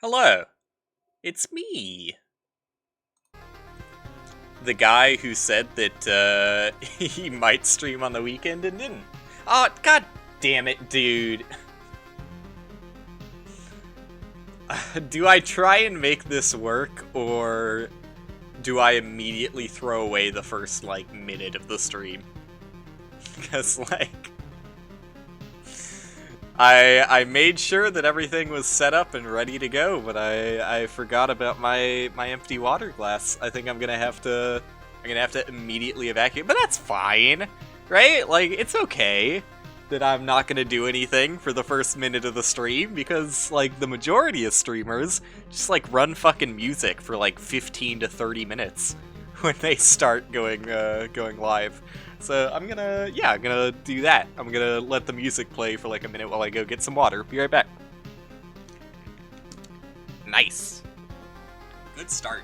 Hello, it's me. The guy who said that he might stream on the weekend and didn't. Oh, god damn it, dude. Do I try and make this work, or do I immediately throw away the first, minute of the stream? Because, I made sure that everything was set up and ready to go, but I forgot about my empty water glass. I think I'm gonna have to immediately evacuate, but that's fine, right? It's okay that I'm not gonna do anything for the first minute of the stream, because, the majority of streamers just, run fucking music for, 15 to 30 minutes when they start going live. So I'm gonna do that. I'm gonna let the music play for a minute while I go get some water. Be right back. Nice. Good start.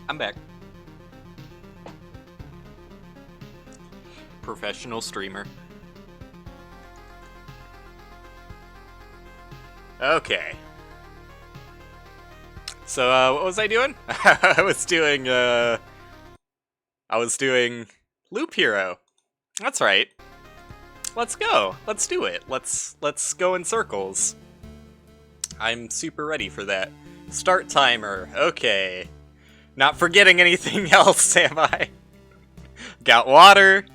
I'm back. Professional streamer. Okay. So, what was I doing? I was doing Loop Hero. That's right. Let's go. Let's do it. Let's go in circles. I'm super ready for that. Start timer. Okay. Not forgetting anything else, am I? Got water.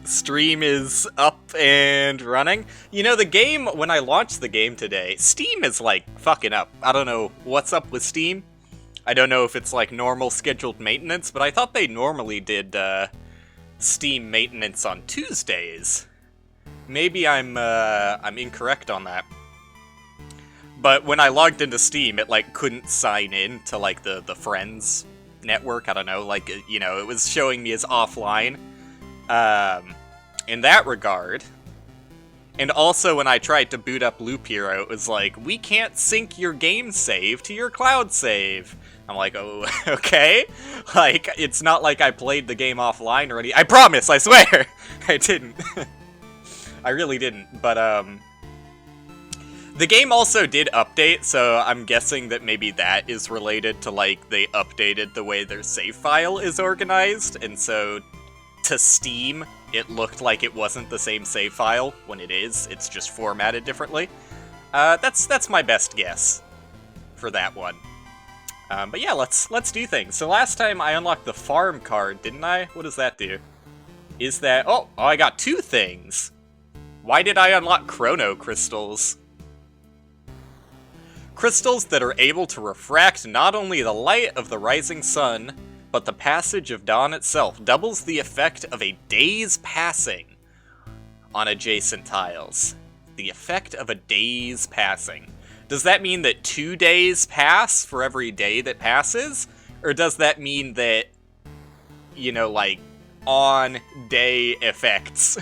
Stream is up and running. You know, the game, when I launched the game today, Steam is, fucking up. I don't know what's up with Steam. I don't know if it's, normal scheduled maintenance, but I thought they normally did, Steam maintenance on Tuesdays. Maybe I'm incorrect on that. But when I logged into Steam, it, couldn't sign in to, the Friends network. I don't know, it was showing me as offline. In that regard. And also when I tried to boot up Loop Hero, it was we can't sync your game save to your cloud save. I'm like, oh, okay. It's not like I played the game offline already. I promise, I swear! I didn't. I really didn't, but, the game also did update, so I'm guessing that maybe that is related to, they updated the way their save file is organized, and so to Steam, it looked like it wasn't the same save file when it is. It's just formatted differently. That's my best guess for that one. But yeah, let's do things. So last time I unlocked the farm card, didn't I? What does that do? Is that... Oh, I got two things! Why did I unlock chrono crystals? Crystals that are able to refract not only the light of the rising sun, but the passage of dawn itself. Doubles the effect of a day's passing on adjacent tiles. The effect of a day's passing. Does that mean that 2 days pass for every day that passes? Or does that mean that, on-day effects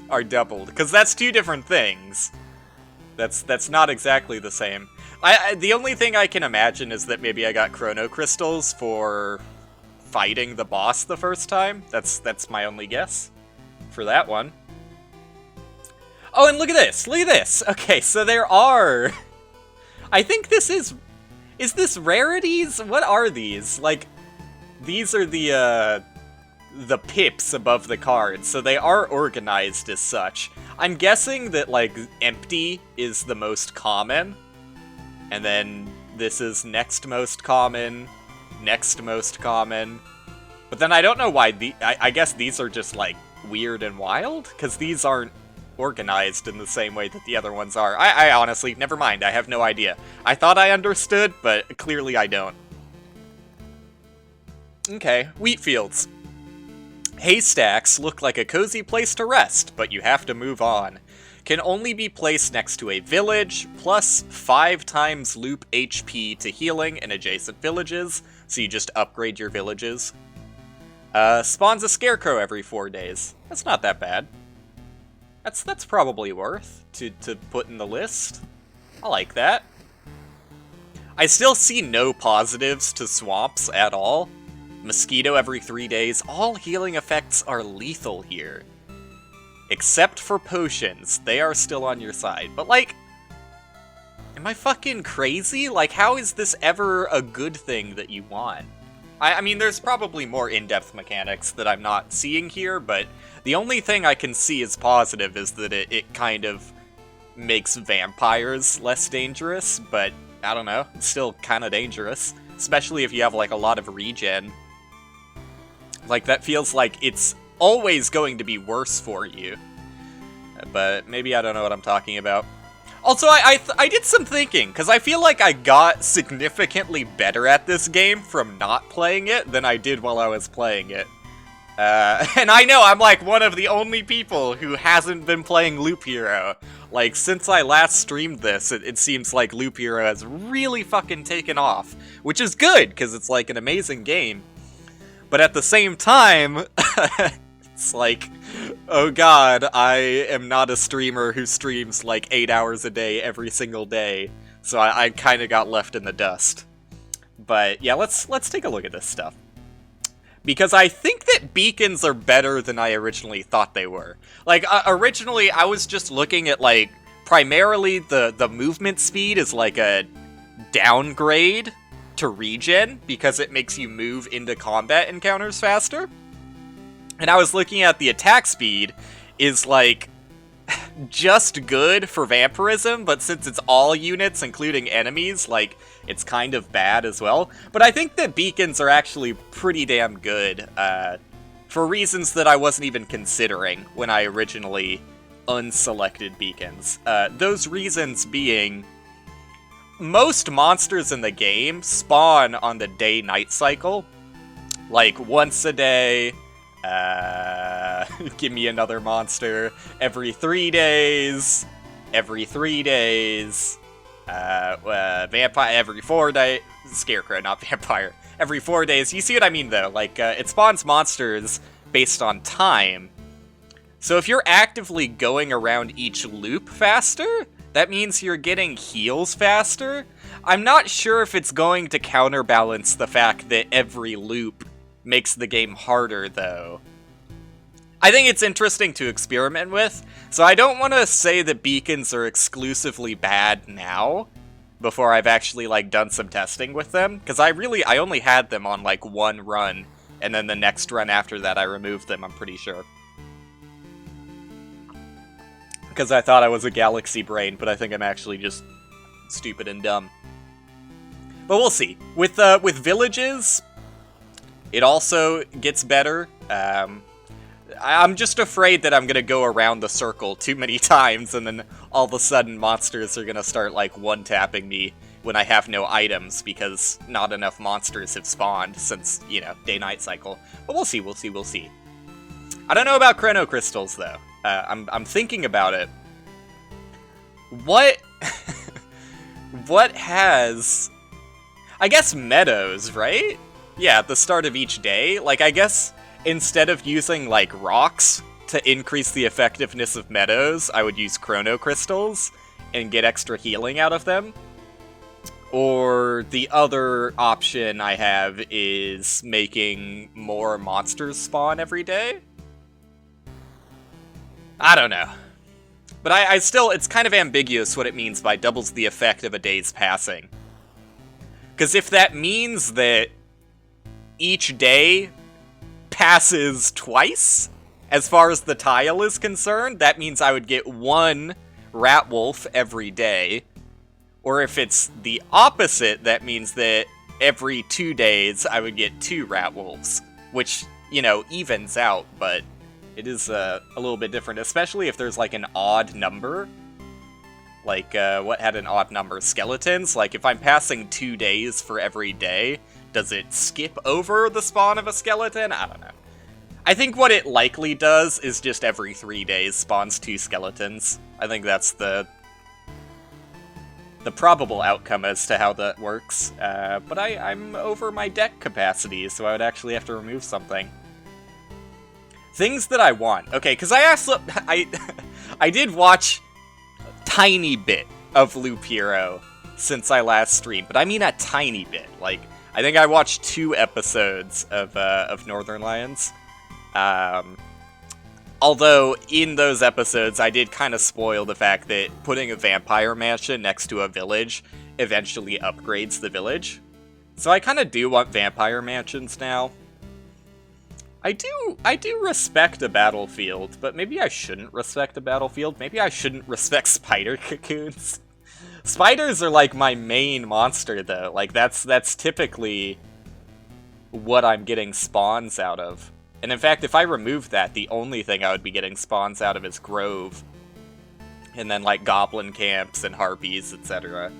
are doubled? Because that's two different things. That's not exactly the same. The only thing I can imagine is that maybe I got chrono crystals for fighting the boss the first time. That's my only guess for that one. Oh, and look at this! Look at this! Okay, so there are... I think this is... Is this rarities? What are these? These are the pips above the cards, so they are organized as such. I'm guessing that, empty is the most common, and then this is next most common, next most common. But then I don't know why I guess these are just, like, weird and wild? Because these aren't organized in the same way that the other ones are. I honestly, never mind, I have no idea. I thought I understood, but clearly I don't. Okay, wheat fields. Haystacks look like a cozy place to rest, but you have to move on. Can only be placed next to a village, plus 5 times loop HP to healing in adjacent villages, so you just upgrade your villages. Spawns a scarecrow every 4 days. That's not that bad. That's probably worth to put in the list. I like that. I still see no positives to swamps at all. Mosquito every 3 days. All healing effects are lethal here. Except for potions. They are still on your side. But, like, am I fucking crazy? Like, how is this ever a good thing that you want? I mean, there's probably more in-depth mechanics that I'm not seeing here, but the only thing I can see as positive is that it kind of makes vampires less dangerous, but I don't know, it's still kind of dangerous, especially if you have, like, a lot of regen. Like, that feels like it's always going to be worse for you, but maybe I don't know what I'm talking about. Also, I did some thinking, because I feel like I got significantly better at this game from not playing it than I did while I was playing it. And I know I'm like one of the only people who hasn't been playing Loop Hero. Like, since I last streamed this, it seems like Loop Hero has really fucking taken off. Which is good, because it's like an amazing game. But at the same time, it's like, oh god, I am not a streamer who streams like 8 hours a day every single day, so I kind of got left in the dust. But yeah, let's take a look at this stuff. Because I think that beacons are better than I originally thought they were. Like, originally I was just looking at, like, primarily the movement speed is like a downgrade to regen, because it makes you move into combat encounters faster. And I was looking at the attack speed is, like, just good for vampirism, but since it's all units, including enemies, like, it's kind of bad as well. But I think that beacons are actually pretty damn good, for reasons that I wasn't even considering when I originally unselected beacons. Those reasons being, most monsters in the game spawn on the day-night cycle, like, once a day. Give me another monster. Every 3 days. Every 3 days. Vampire every 4 days. Scarecrow, not vampire. Every 4 days. You see what I mean, though? Like, it spawns monsters based on time. So if you're actively going around each loop faster, that means you're getting heals faster. I'm not sure if it's going to counterbalance the fact that every loop makes the game harder, though. I think it's interesting to experiment with, so I don't want to say that beacons are exclusively bad now, before I've actually, like, done some testing with them, because I only had them on, like, one run, and then the next run after that I removed them, I'm pretty sure. Because I thought I was a galaxy brain, but I think I'm actually just stupid and dumb. But we'll see. With villages, it also gets better. I'm just afraid that I'm gonna go around the circle too many times, and then all of a sudden monsters are gonna start, like, one-tapping me when I have no items, because not enough monsters have spawned since, you know, day-night cycle. But we'll see, we'll see, we'll see. I don't know about chrono crystals, though. I'm thinking about it. What... what has... I guess meadows, right? Yeah, at the start of each day. Like, I guess instead of using, like, rocks to increase the effectiveness of meadows, I would use chrono crystals and get extra healing out of them. Or the other option I have is making more monsters spawn every day. I don't know. But I still, it's kind of ambiguous what it means by doubles the effect of a day's passing. Because if that means that each day passes twice, as far as the tile is concerned, that means I would get one rat wolf every day. Or if it's the opposite, that means that every 2 days I would get 2 rat wolves, which, you know, evens out, but it is a little bit different, especially if there's like an odd number. Like, what had an odd number? Skeletons? Like, if I'm passing 2 days for every day, does it skip over the spawn of a skeleton? I don't know. I think what it likely does is just every 3 days spawns 2 skeletons. I think that's the probable outcome as to how that works. But I'm over my deck capacity, so I would actually have to remove something. Things that I want. Okay, because I did watch a tiny bit of Loop Hero since I last streamed, but I mean a tiny bit. Like, I think I watched 2 episodes of Northern Lions. Although, in those episodes, I did kind of spoil the fact that putting a vampire mansion next to a village eventually upgrades the village. So I kind of do want vampire mansions now. I do respect a battlefield, but maybe I shouldn't respect a battlefield. Maybe I shouldn't respect spider cocoons. Spiders are like my main monster, though. Like, that's typically what I'm getting spawns out of. And in fact, if I remove that, the only thing I would be getting spawns out of is Grove. And then, like, goblin camps and harpies, etc.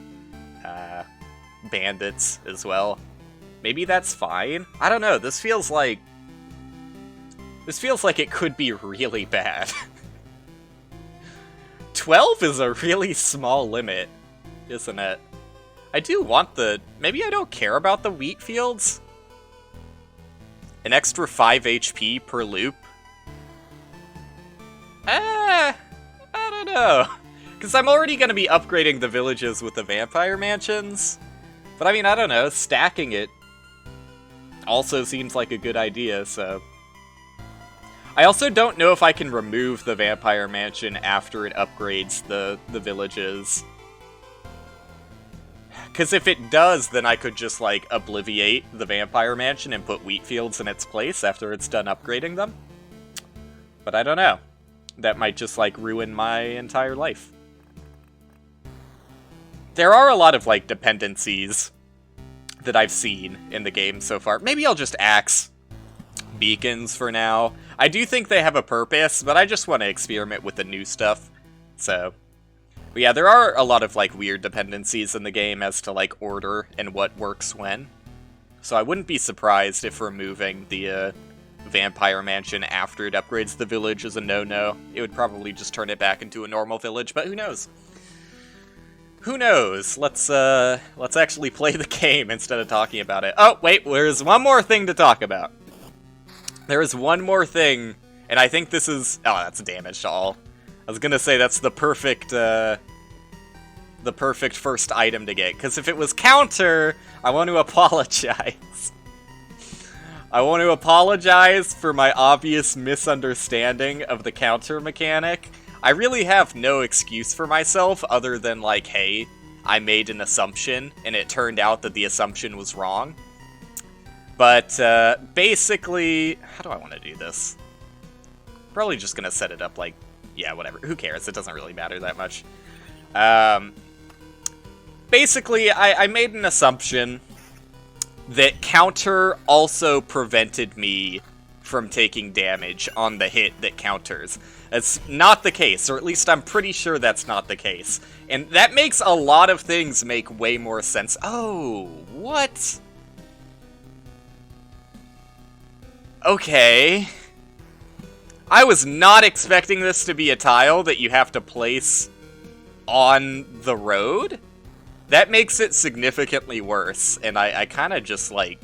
Bandits as well. Maybe that's fine? I don't know, this feels like it could be really bad. 12 is a really small limit, isn't it? I do want maybe I don't care about the wheat fields? An extra 5 HP per loop? I don't know. Because I'm already going to be upgrading the villages with the vampire mansions. But I mean, I don't know, stacking it also seems like a good idea, so... I also don't know if I can remove the vampire mansion after it upgrades the villages. Because if it does, then I could just, like, obliviate the vampire mansion and put wheat fields in its place after it's done upgrading them. But I don't know. That might just, like, ruin my entire life. There are a lot of, like, dependencies that I've seen in the game so far. Maybe I'll just axe beacons for now. I do think they have a purpose, but I just want to experiment with the new stuff. So... But yeah, there are a lot of, like, weird dependencies in the game as to, like, order and what works when. So I wouldn't be surprised if removing the vampire mansion after it upgrades the village is a no-no. It would probably just turn it back into a normal village, but who knows? Who knows? Let's actually play the game instead of talking about it. Oh, wait, there's one more thing to talk about. There is one more thing, and I think this is... Oh, that's damage to all. I was gonna say that's the perfect first item to get, because if it was counter, I want to apologize. I want to apologize for my obvious misunderstanding of the counter mechanic. I really have no excuse for myself other than, like, hey, I made an assumption, and it turned out that the assumption was wrong. But, basically... How do I want to do this? Probably just gonna set it up, like... Yeah, whatever. Who cares? It doesn't really matter that much. Basically, I made an assumption that counter also prevented me from taking damage on the hit that counters. That's not the case, or at least I'm pretty sure that's not the case. And that makes a lot of things make way more sense. Oh, what? Okay... I was not expecting this to be a tile that you have to place on the road. That makes it significantly worse, and I kind of just, like,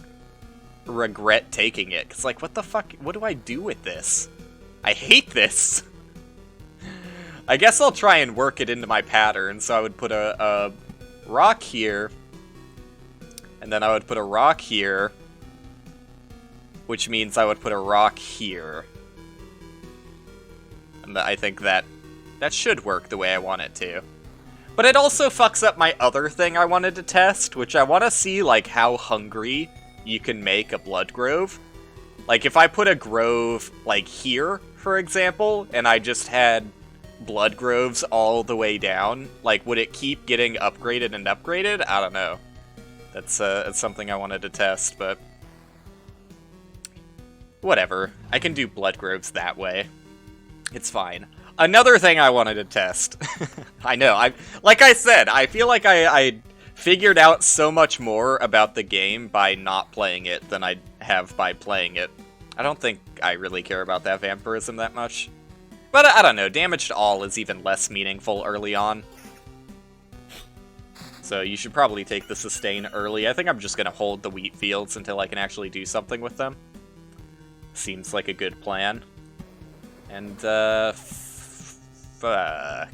regret taking it. Because, like, what the fuck? What do I do with this? I hate this. I guess I'll try and work it into my pattern. So I would put a rock here, and then I would put a rock here, which means I would put a rock here. And I think that should work the way I want it to. But it also fucks up my other thing I wanted to test, which I want to see, like, how hungry you can make a blood grove. Like, if I put a grove, like, here, for example, and I just had blood groves all the way down, like, would it keep getting upgraded and upgraded? I don't know. That's something I wanted to test, but whatever. I can do blood groves that way. It's fine. Another thing I wanted to test. I know, like I said, I feel like I figured out so much more about the game by not playing it than I have by playing it. I don't think I really care about that vampirism that much. But I don't know, damage to all is even less meaningful early on. So you should probably take the sustain early. I think I'm just going to hold the wheat fields until I can actually do something with them. Seems like a good plan. And, fuck.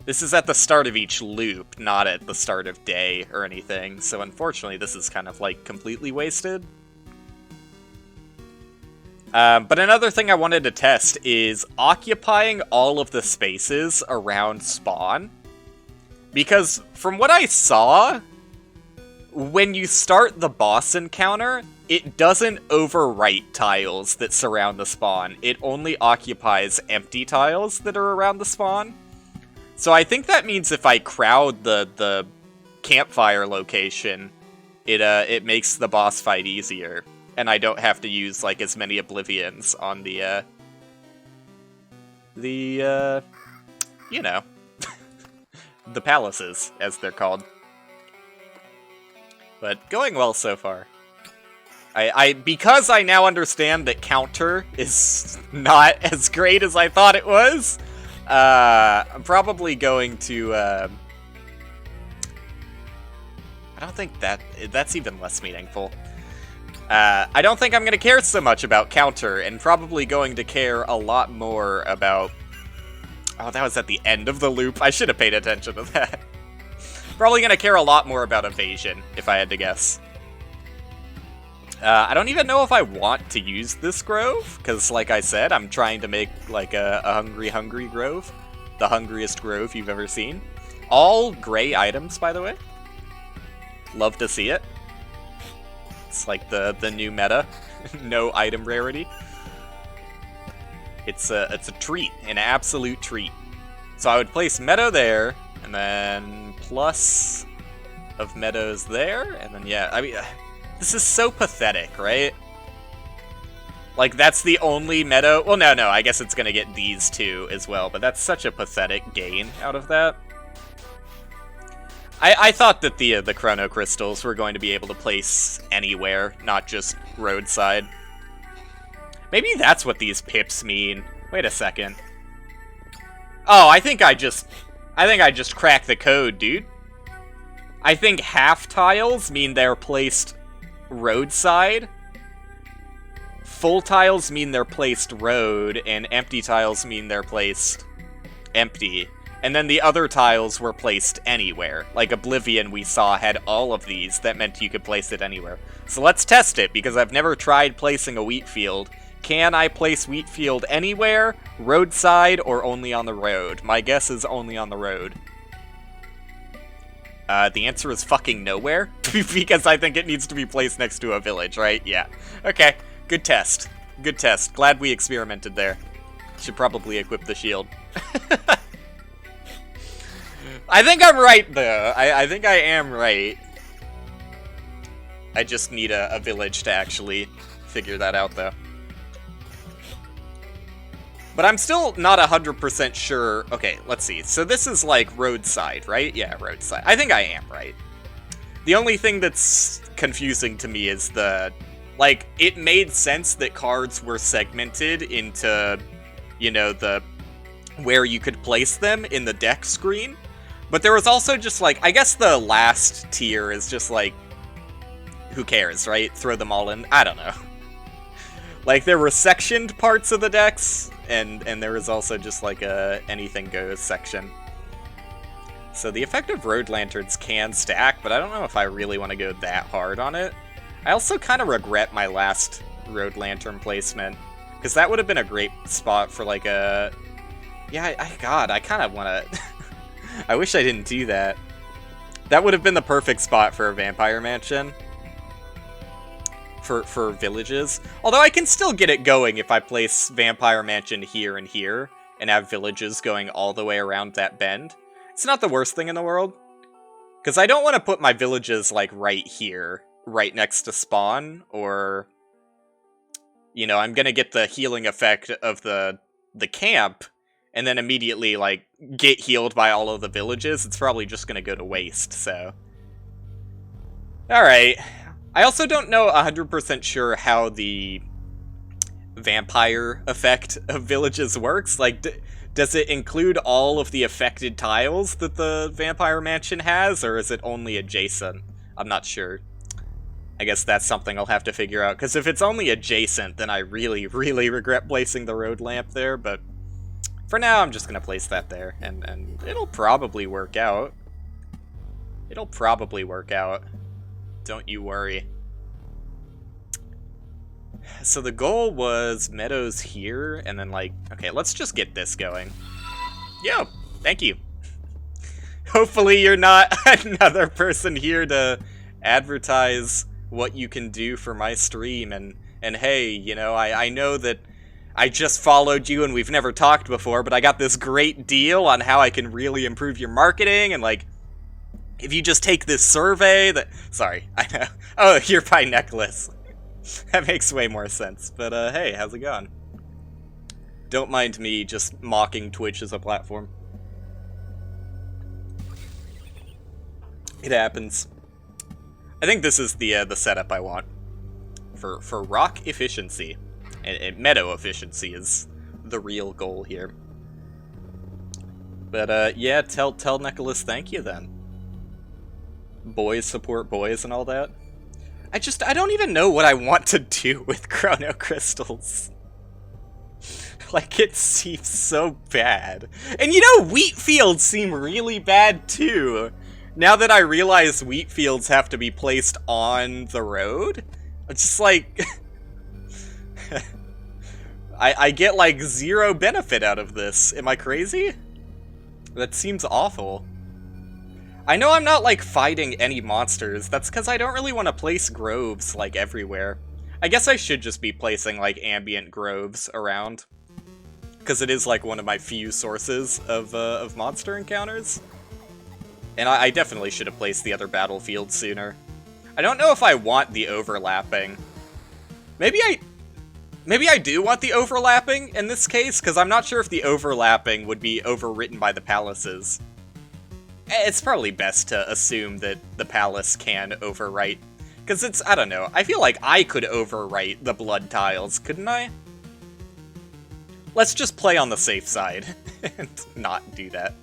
This is at the start of each loop, not at the start of day or anything. So unfortunately, this is kind of, like, completely wasted. But another thing I wanted to test is occupying all of the spaces around spawn. Because from what I saw, when you start the boss encounter, it doesn't overwrite tiles that surround the spawn. It only occupies empty tiles that are around the spawn. So I think that means if I crowd the campfire location, it makes the boss fight easier. And I don't have to use, like, as many oblivions on the you know, the palaces, as they're called. But going well so far. Because I now understand that counter is not as great as I thought it was, I'm probably going to, I don't think that's even less meaningful. I don't think I'm going to care so much about counter, and probably going to care a lot more about... Oh, that was at the end of the loop. I should have paid attention to that. Probably going to care a lot more about evasion, if I had to guess. I don't even know if I want to use this grove, because like I said, I'm trying to make like a hungry grove. The hungriest grove you've ever seen. All gray items, by the way. Love to see it. It's like the new meta. No item rarity. It's a treat, an absolute treat. So I would place Meadow there, and then plus of Meadows there, and then yeah, I mean, this is so pathetic, right? Like, that's the only Meadow. Well, no, I guess it's gonna get these two as well, but that's such a pathetic gain out of that. I thought that the Chrono Crystals were going to be able to place anywhere, not just roadside. Maybe that's what these pips mean. Wait a second. Oh, I think I just cracked the code, dude. I think half tiles mean they're placed roadside. Full tiles mean they're placed road, and empty tiles mean they're placed empty. And then the other tiles were placed anywhere. Like Oblivion we saw had all of these, that meant you could place it anywhere. So let's test it, because I've never tried placing a wheat field. Can I place wheat field anywhere, roadside, or only on the road? My guess is only on the road. The answer is fucking nowhere, because I think it needs to be placed next to a village, right? Yeah. Okay, good test. Good test. Glad we experimented there. Should probably equip the shield. I think I'm right, though. I think I am right. I just need a village to actually figure that out, though. But I'm still not 100% sure. Okay, let's see. So this is like roadside, right? Yeah, roadside. I think I am right. The only thing that's confusing to me is like, it made sense that cards were segmented into, you know, where you could place them in the deck screen. But there was also just like, I guess the last tier is just like, who cares, right? Throw them all in. I don't know. Like, there were sectioned parts of the decks, and there was also just like a anything goes section. So the effective road lanterns can stack, but I don't know if I really want to go that hard on it. I also kind of regret my last road lantern placement, because that would have been a great spot for like a... Yeah, God, I kind of want to... I wish I didn't do that. That would have been the perfect spot for a vampire mansion. For villages. Although I can still get it going if I place vampire mansion here and here, and have villages going all the way around that bend. It's not the worst thing in the world. Because I don't want to put my villages, like, right here, right next to spawn, or... You know, I'm gonna get the healing effect of the camp, and then immediately, like, get healed by all of the villages. It's probably just gonna go to waste, so... Alright. I also don't know 100% sure how the vampire effect of villages works. Like, does it include all of the affected tiles that the vampire mansion has, or is it only adjacent? I'm not sure. I guess that's something I'll have to figure out, because if it's only adjacent, then I really, really regret placing the road lamp there, but for now, I'm just going to place that there, and it'll probably work out. It'll probably work out. Don't you worry. So the goal was meadows here, and then, like, okay, let's just get this going. Yo, thank you. Hopefully you're not another person here to advertise what you can do for my stream, and hey, you know, I know that I just followed you and we've never talked before, but I got this great deal on how I can really improve your marketing, and, like, if you just take this survey that... Sorry, I know. Oh, you're by necklace. That makes way more sense, but hey, how's it going? Don't mind me just mocking Twitch as a platform. It happens. I think this is the setup I want for rock efficiency, and meadow efficiency is the real goal here. But yeah, tell Nicholas thank you then. Boys support boys and all that. I don't even know what I want to do with chrono crystals. Like, it seems so bad. And you know, wheat fields seem really bad too. Now that I realize wheat fields have to be placed on the road, it's just like... I get, like, zero benefit out of this. Am I crazy? That seems awful. I know I'm not, like, fighting any monsters. That's because I don't really want to place groves, like, everywhere. I guess I should just be placing, like, ambient groves around. Because it is, like, one of my few sources of monster encounters. And I definitely should have placed the other battlefield sooner. I don't know if I want the overlapping. Maybe I do want the overlapping in this case, because I'm not sure if the overlapping would be overwritten by the palaces. It's probably best to assume that the palace can overwrite. Because it's, I don't know, I feel like I could overwrite the blood tiles, couldn't I? Let's just play on the safe side and not do that.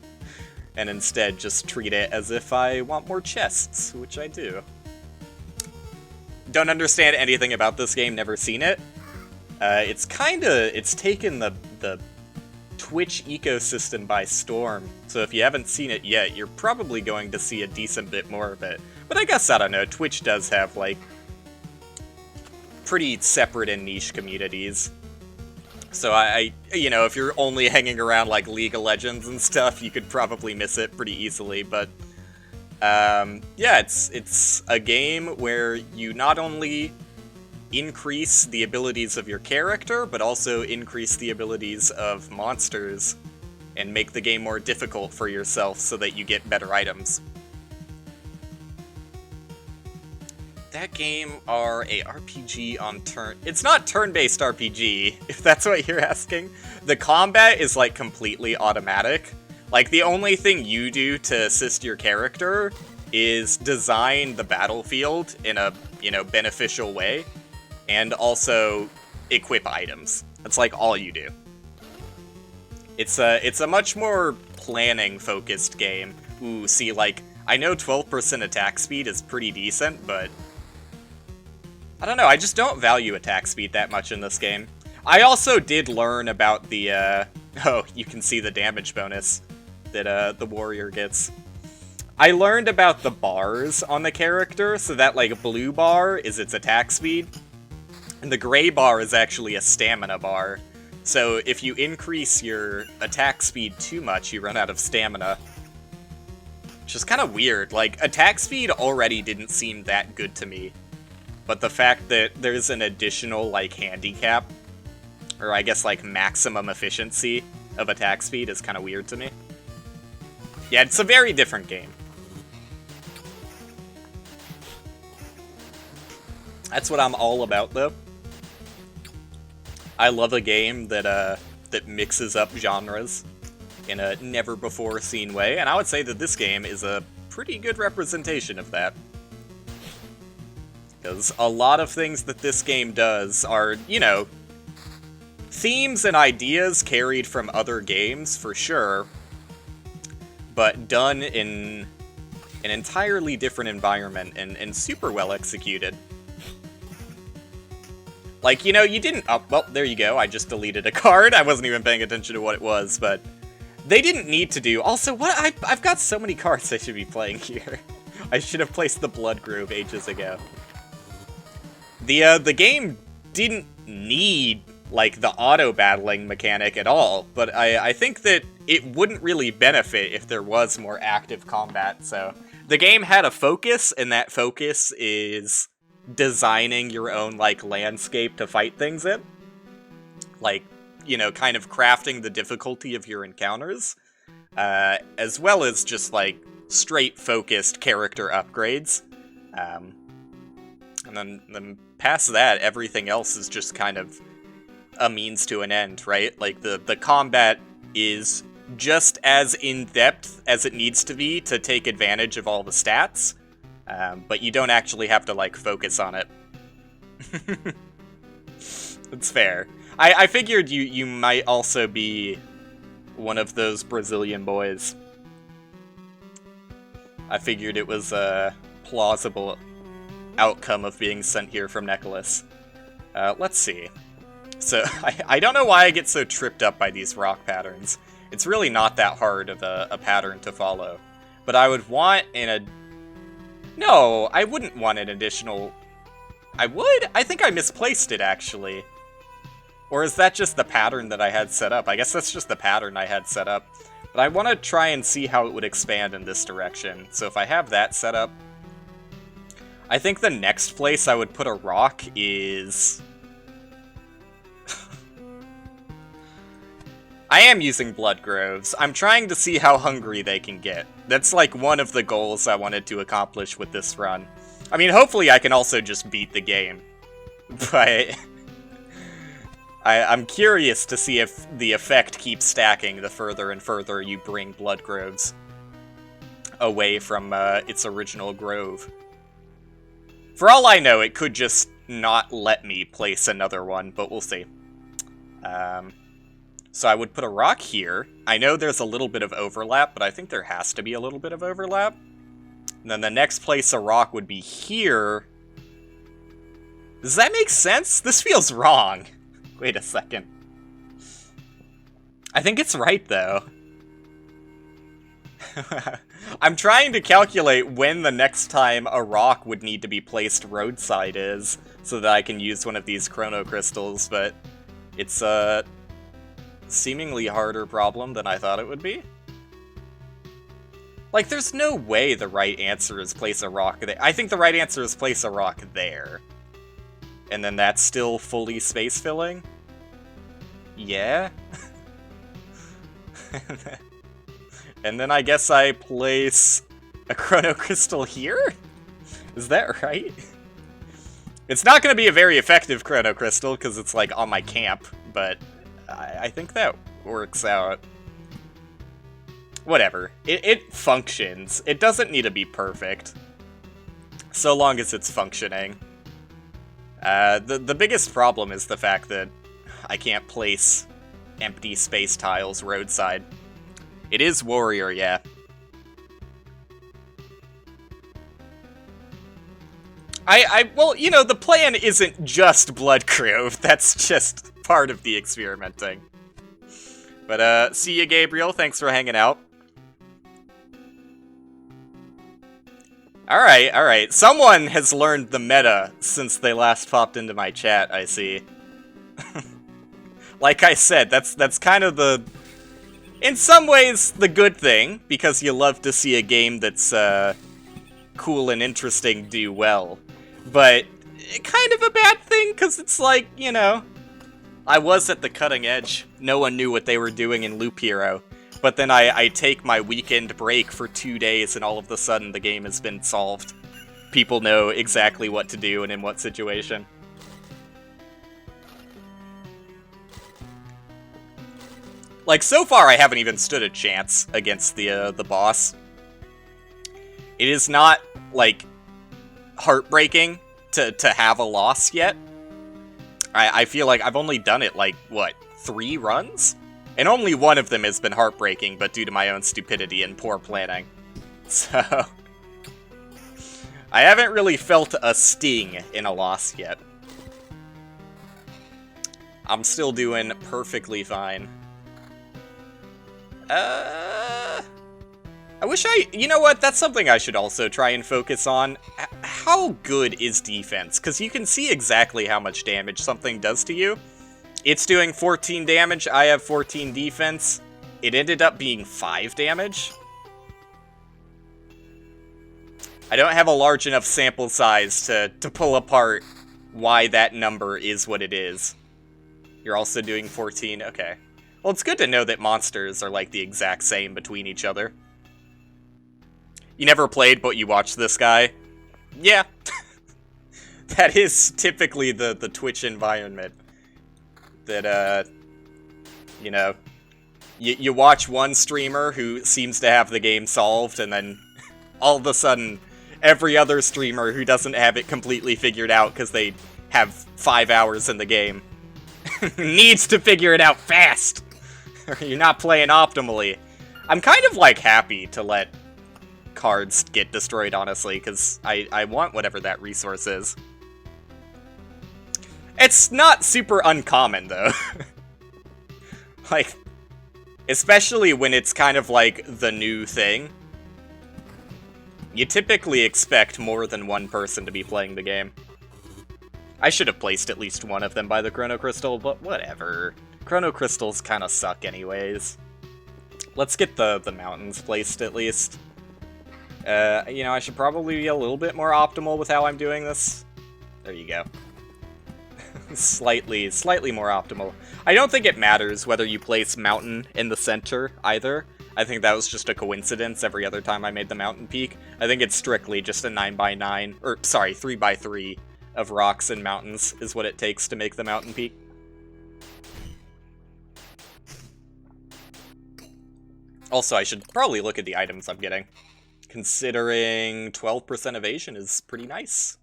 And instead just treat it as if I want more chests, which I do. Don't understand anything about this game, never seen it. It's taken the Twitch ecosystem by storm, so if you haven't seen it yet, you're probably going to see a decent bit more of it. But I guess, I don't know, Twitch does have, like, pretty separate and niche communities. So you know, if you're only hanging around, like, League of Legends and stuff, you could probably miss it pretty easily, but... yeah, it's a game where you not only increase the abilities of your character, but also increase the abilities of monsters, and make the game more difficult for yourself so that you get better items. That game are a RPG on turn... It's not turn-based RPG, if that's what you're asking. The combat is, like, completely automatic. Like, the only thing you do to assist your character is design the battlefield in a, you know, beneficial way, and also equip items. That's, like, all you do. It's a much more planning-focused game. Ooh, see, like, I know 12% attack speed is pretty decent, but... I don't know, I just don't value attack speed that much in this game. I also did learn about the, oh, you can see the damage bonus that, the warrior gets. I learned about the bars on the character, so that, like, blue bar is its attack speed, and the gray bar is actually a stamina bar. So if you increase your attack speed too much, you run out of stamina. Which is kind of weird. Like, attack speed already didn't seem that good to me. But the fact that there's an additional, like, handicap, or I guess, like, maximum efficiency of attack speed is kind of weird to me. Yeah, it's a very different game. That's what I'm all about, though. I love a game that mixes up genres in a never-before-seen way, and I would say that this game is a pretty good representation of that. Because a lot of things that this game does are, you know, themes and ideas carried from other games, for sure, but done in an entirely different environment and super well executed. Like, you know, you didn't... Oh, well, there you go. I just deleted a card. I wasn't even paying attention to what it was, but... They didn't need to do... Also, what? I've got so many cards I should be playing here. I should have placed the Blood Grove ages ago. The game didn't need, like, the auto-battling mechanic at all, but I think that it wouldn't really benefit if there was more active combat, so... The game had a focus, and that focus is designing your own, like, landscape to fight things in. Like, you know, kind of crafting the difficulty of your encounters, as well as just, like, straight focused character upgrades. And then past that, everything else is just kind of a means to an end, right? Like, the combat is just as in-depth as it needs to be to take advantage of all the stats, but you don't actually have to, like, focus on it. It's fair. I figured you might also be one of those Brazilian boys. I figured it was a plausible outcome of being sent here from Nicholas. Let's see. So, I don't know why I get so tripped up by these rock patterns. It's really not that hard of a pattern to follow. But I would want No, I wouldn't want an additional... I would? I think I misplaced it, actually. Or is that just the pattern that I had set up? I guess that's just the pattern I had set up. But I want to try and see how it would expand in this direction. So if I have that set up... I think the next place I would put a rock is... I am using Blood Groves. I'm trying to see how hungry they can get. That's like one of the goals I wanted to accomplish with this run. I mean, hopefully I can also just beat the game. But... I'm curious to see if the effect keeps stacking the further and further you bring Blood Groves away from its original grove. For all I know, it could just not let me place another one, but we'll see. So I would put a rock here. I know there's a little bit of overlap, but I think there has to be a little bit of overlap. And then the next place a rock would be here. Does that make sense? This feels wrong. Wait a second. I think it's right, though. I'm trying to calculate when the next time a rock would need to be placed roadside is, so that I can use one of these chrono crystals, but it's a seemingly harder problem than I thought it would be. Like, there's no way the right answer is place a rock there. I think the right answer is place a rock there. And then that's still fully space-filling? Yeah? And then I guess I place a chrono crystal here? Is that right? It's not going to be a very effective chrono crystal, because it's, like, on my camp, but I think that works out. Whatever. It functions. It doesn't need to be perfect. So long as it's functioning. The biggest problem is the fact that I can't place empty space tiles roadside. It is Warrior, yeah. Well, you know, the plan isn't just Blood Grove. That's just part of the experimenting. But, see ya, Gabriel. Thanks for hanging out. Alright. Someone has learned the meta since they last popped into my chat, I see. Like I said, that's kind of the... In some ways, the good thing, because you love to see a game that's, cool and interesting do well. But, kind of a bad thing, because it's like, you know... I was at the cutting edge. No one knew what they were doing in Loop Hero. But then I take my weekend break for 2 days, and all of a sudden the game has been solved. people know exactly what to do and in what situation. Like, so far I haven't even stood a chance against the boss. It is not, like, heartbreaking to have a loss yet. I feel like I've only done it, like, what, 3 runs? And only one of them has been heartbreaking, but due to my own stupidity and poor planning. So, I haven't really felt a sting in a loss yet. I'm still doing perfectly fine. I wish you know what, that's something I should also try and focus on. How good is defense? Because you can see exactly how much damage something does to you. It's doing 14 damage, I have 14 defense. It ended up being 5 damage. I don't have a large enough sample size to pull apart why that number is what it is. You're also doing 14, okay. Well, it's good to know that monsters are like the exact same between each other. You never played, but you watched this guy? Yeah. That is typically the Twitch environment. That, you know, you watch one streamer who seems to have the game solved, and then all of a sudden, every other streamer who doesn't have it completely figured out because they have 5 hours in the game needs to figure it out fast, or you're not playing optimally. I'm kind of, like, happy to let cards get destroyed, honestly, because I want whatever that resource is. It's not super uncommon, though. Like, especially when it's kind of like the new thing. You typically expect more than one person to be playing the game. I should have placed at least one of them by the Chrono Crystal, but whatever. Chrono Crystals kind of suck anyways. Let's get the mountains placed, at least. You know, I should probably be a little bit more optimal with how I'm doing this. There you go. Slightly more optimal. I don't think it matters whether you place mountain in the center, either. I think that was just a coincidence every other time I made the mountain peak. I think it's strictly just a 9x9, or sorry, 3x3 of rocks and mountains is what it takes to make the mountain peak. Also, I should probably look at the items I'm getting. Considering 12% evasion is pretty nice.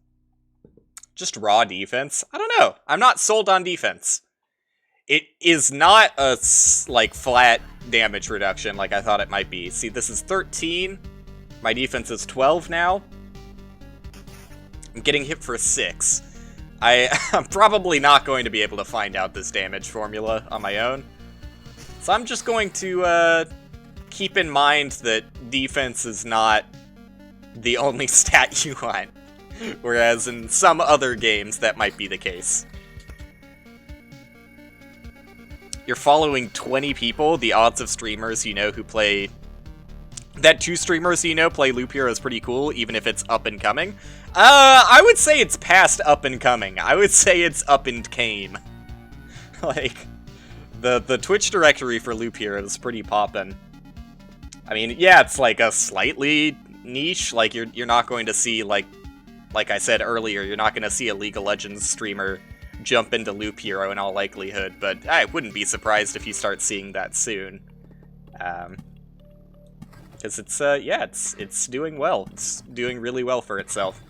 Just raw defense? I don't know. I'm not sold on defense. It is not a, like, flat damage reduction like I thought it might be. See, this is 13. My defense is 12 now. I'm getting hit for 6. I'm probably not going to be able to find out this damage formula on my own. So I'm just going to, keep in mind that defense is not the only stat you want. Whereas in some other games, that might be the case. You're following 20 people, the odds of streamers you know who play... That 2 streamers you know play Loop Hero is pretty cool, even if it's up and coming. I would say it's past up and coming. I would say it's up and came. Like, the Twitch directory for Loop Hero is pretty poppin'. I mean, yeah, it's like a slightly niche. Like, you're not going to see, like I said earlier, you're not going to see a League of Legends streamer jump into Loop Hero in all likelihood, but I wouldn't be surprised if you start seeing that soon. Because it's, yeah, it's doing well. It's doing really well for itself.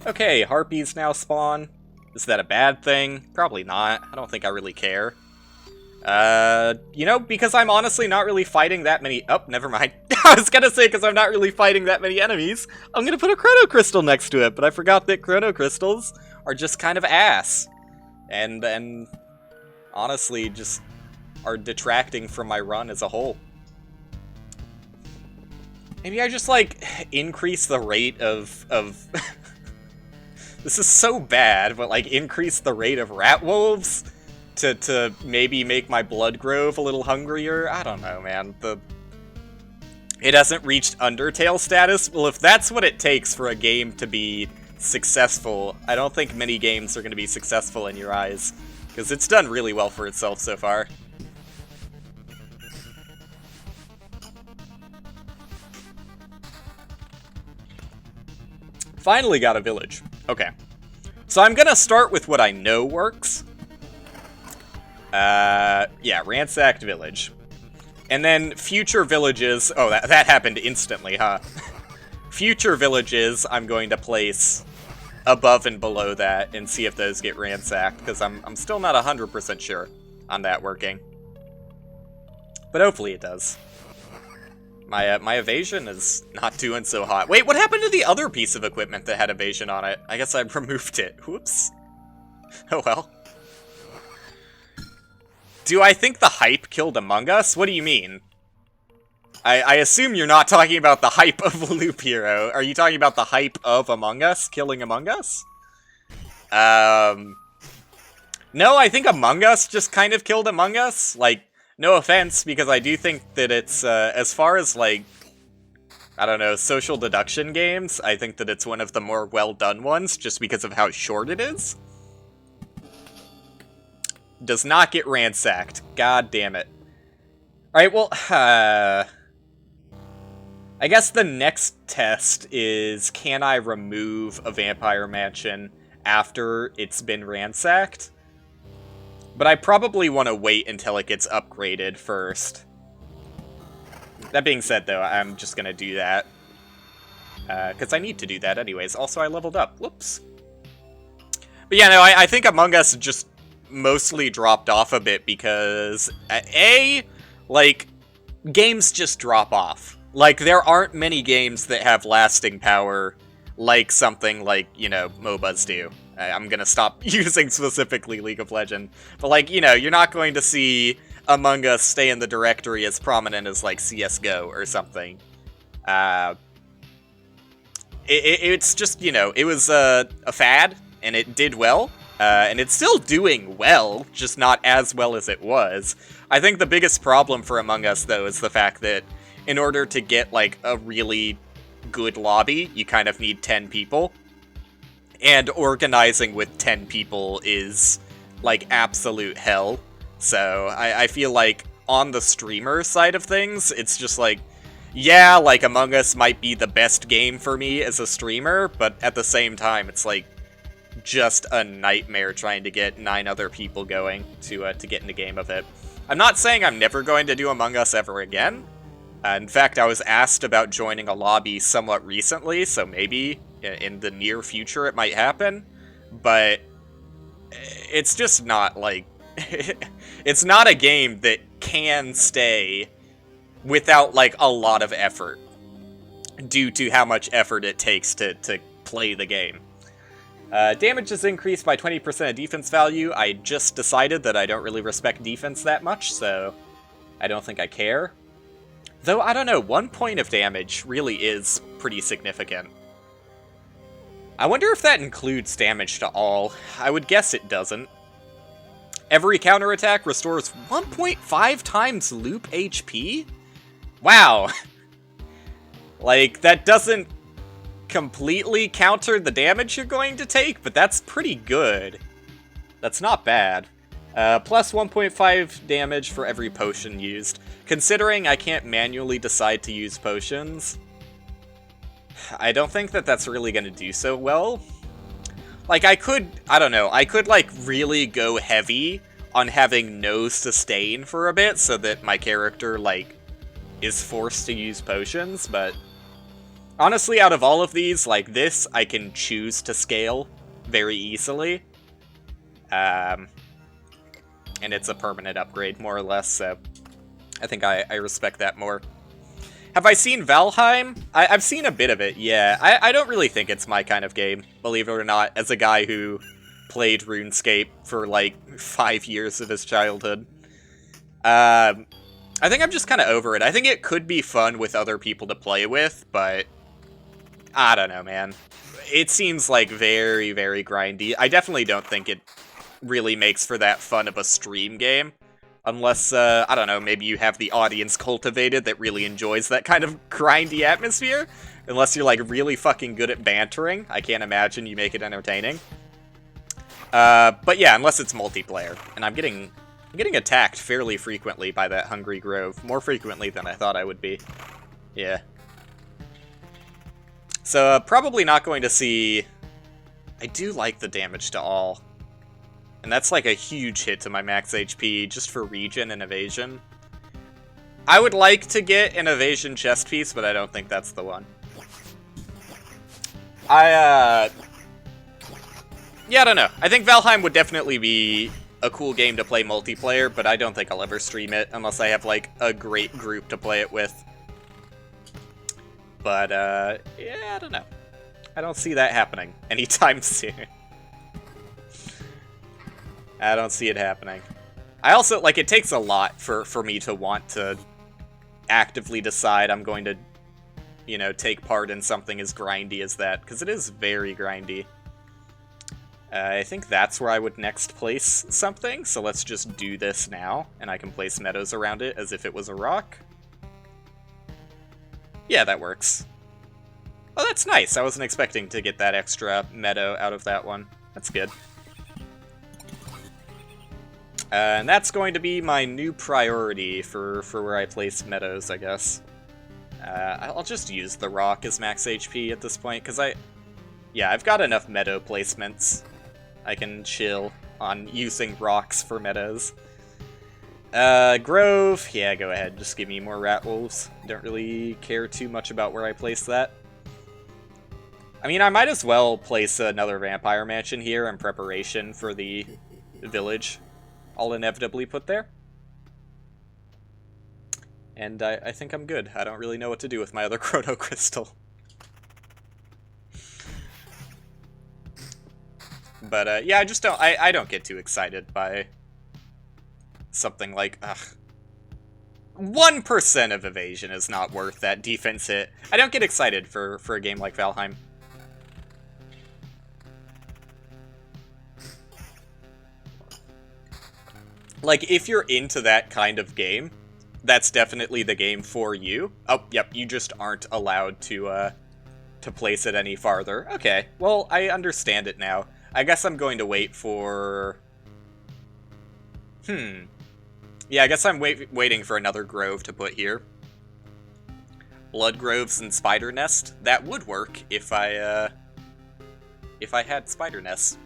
Okay, harpies now spawn. Is that a bad thing? Probably not. I don't think I really care. You know, because I'm honestly not really fighting that many... Oh, never mind. I was gonna say, because I'm not really fighting that many enemies, I'm gonna put a Chrono Crystal next to it, but I forgot that Chrono Crystals are just kind of ass. And honestly, just are detracting from my run as a whole. Maybe I just, like, increase the rate of... This is so bad, but, like, increase the rate of rat wolves to maybe make my blood grove a little hungrier? I don't know, man. It hasn't reached Undertale status? Well, if that's what it takes for a game to be successful, I don't think many games are going to be successful in your eyes. Because it's done really well for itself so far. Finally got a village. Okay. So I'm gonna start with what I know works. Yeah, ransacked village. And then future villages... Oh, that happened instantly, huh? Future villages I'm going to place above and below that and see if those get ransacked, because I'm still not 100% sure on that working. But hopefully it does. My evasion is not doing so hot. Wait, what happened to the other piece of equipment that had evasion on it? I guess I removed it. Whoops. Oh well. Do I think the hype killed Among Us? What do you mean? I assume you're not talking about the hype of Loop Hero. Are you talking about the hype of Among Us killing Among Us? No, I think Among Us just kind of killed Among Us. Like, no offense, because I do think that it's, as far as, like, I don't know, social deduction games, I think that it's one of the more well-done ones, just because of how short it is. Does not get ransacked. God damn it. Alright, well, I guess the next test is, can I remove a vampire mansion after it's been ransacked? But I probably want to wait until it gets upgraded first. That being said, though, I'm just going to do that. Because I need to do that anyways. Also, I leveled up. Whoops. But yeah, no, I think Among Us just mostly dropped off a bit because, like, games just drop off. Like, there aren't many games that have lasting power like something like, you know, MOBAs do. I'm gonna stop using specifically League of Legends. But, like, you know, you're not going to see Among Us stay in the directory as prominent as, like, CSGO or something. It's just, you know, it was a fad, and it did well. And it's still doing well, just not as well as it was. I think the biggest problem for Among Us, though, is the fact that in order to get, like, a really good lobby, you kind of need 10 people. And organizing with 10 people is, like, absolute hell. So, I feel like, on the streamer side of things, it's just like, yeah, like, Among Us might be the best game for me as a streamer, but at the same time, it's, like, just a nightmare trying to get 9 other people going to get in a game of it. I'm not saying I'm never going to do Among Us ever again. In fact, I was asked about joining a lobby somewhat recently, so maybe in the near future it might happen. But it's just not, like... it's not a game that can stay without, like, a lot of effort, due to how much effort it takes to play the game. Damage is increased by 20% of defense value. I just decided that I don't really respect defense that much, so I don't think I care. Though, I don't know, 1 point of damage really is pretty significant. I wonder if that includes damage to all. I would guess it doesn't. Every counterattack restores 1.5 times loop HP? Wow. Like, that doesn't completely counter the damage you're going to take, but that's pretty good. That's not bad. Plus 1.5 damage for every potion used. Considering I can't manually decide to use potions, I don't think that that's really going to do so well. Like, I don't know, I could, like, really go heavy on having no sustain for a bit so that my character, like, is forced to use potions, but honestly, out of all of these, like, this, I can choose to scale very easily. And it's a permanent upgrade, more or less, so I think I respect that more. Have I seen Valheim? I've seen a bit of it, yeah. I don't really think it's my kind of game, believe it or not, as a guy who played RuneScape for, like, 5 years of his childhood. I think I'm just kind of over it. I think it could be fun with other people to play with, but I don't know, man. It seems, like, very, very grindy. I definitely don't think it really makes for that fun of a stream game. Unless, I don't know, maybe you have the audience cultivated that really enjoys that kind of grindy atmosphere. Unless you're, like, really fucking good at bantering. I can't imagine you make it entertaining. But yeah, unless it's multiplayer. And I'm getting attacked fairly frequently by that Hungry Grove. More frequently than I thought I would be. Yeah. So, probably not going to see... I do like the damage to all. And that's like a huge hit to my max HP, just for regen and evasion. I would like to get an evasion chest piece, but I don't think that's the one. Yeah, I don't know. I think Valheim would definitely be a cool game to play multiplayer, but I don't think I'll ever stream it unless I have, like, a great group to play it with. But, yeah, I don't know. I don't see that happening anytime soon. I don't see it happening. I also, like, it takes a lot for me to want to actively decide I'm going to, you know, take part in something as grindy as that, because it is very grindy. I think that's where I would next place something, so let's just do this now, and I can place meadows around it as if it was a rock. Yeah, that works. Oh, that's nice. I wasn't expecting to get that extra meadow out of that one. That's good. And that's going to be my new priority for where I place meadows, I guess. I'll just use the rock as max HP at this point, because yeah, I've got enough meadow placements. I can chill on using rocks for meadows. Grove, yeah, go ahead, just give me more rat wolves. Don't really care too much about where I place that. I mean, I might as well place another vampire mansion here in preparation for the village I'll inevitably put there. And I think I'm good. I don't really know what to do with my other chrono crystal. But yeah, I don't get too excited by something like, ugh. 1% of evasion is not worth that defense hit. I don't get excited for a game like Valheim. Like, if you're into that kind of game, that's definitely the game for you. Oh, yep, you just aren't allowed to place it any farther. Okay, well, I understand it now. I guess I'm going to wait for... Yeah, I guess I'm waiting for another grove to put here. Blood groves and spider nest. That would work if I had spider nests.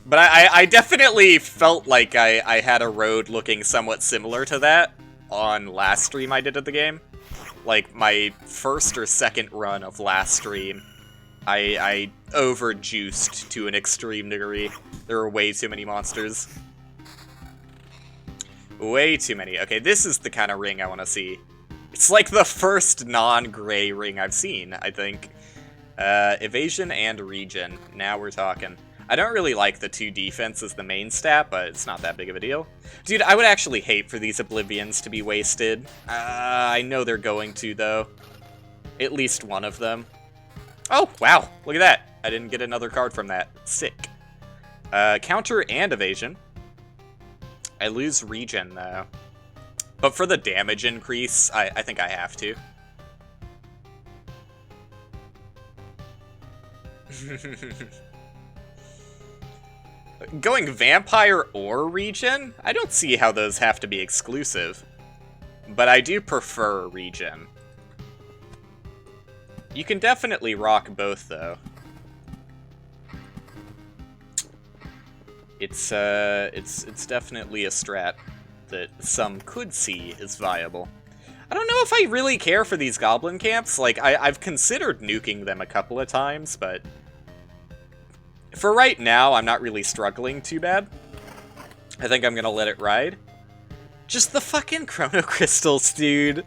But I definitely felt like I had a road looking somewhat similar to that on last stream I did of the game. Like, my first or second run of last stream, I overjuiced to an extreme degree. There were way too many monsters. Way too many. Okay, this is the kind of ring I want to see. It's like the first non-gray ring I've seen, I think. Evasion and regen. Now we're talking. I don't really like the 2 defense as the main stat, but it's not that big of a deal. Dude, I would actually hate for these Oblivions to be wasted. I know they're going to, though. At least one of them. Oh, wow. Look at that. I didn't get another card from that. Sick. Counter and evasion. I lose regen, though. But for the damage increase, I think I have to. Going vampire or regen? I don't see how those have to be exclusive. But I do prefer regen. You can definitely rock both, though. It's definitely a strat that some could see as viable. I don't know if I really care for these goblin camps. Like, I've considered nuking them a couple of times, but for right now, I'm not really struggling too bad. I think I'm gonna let it ride. Just the fucking chrono crystals, dude.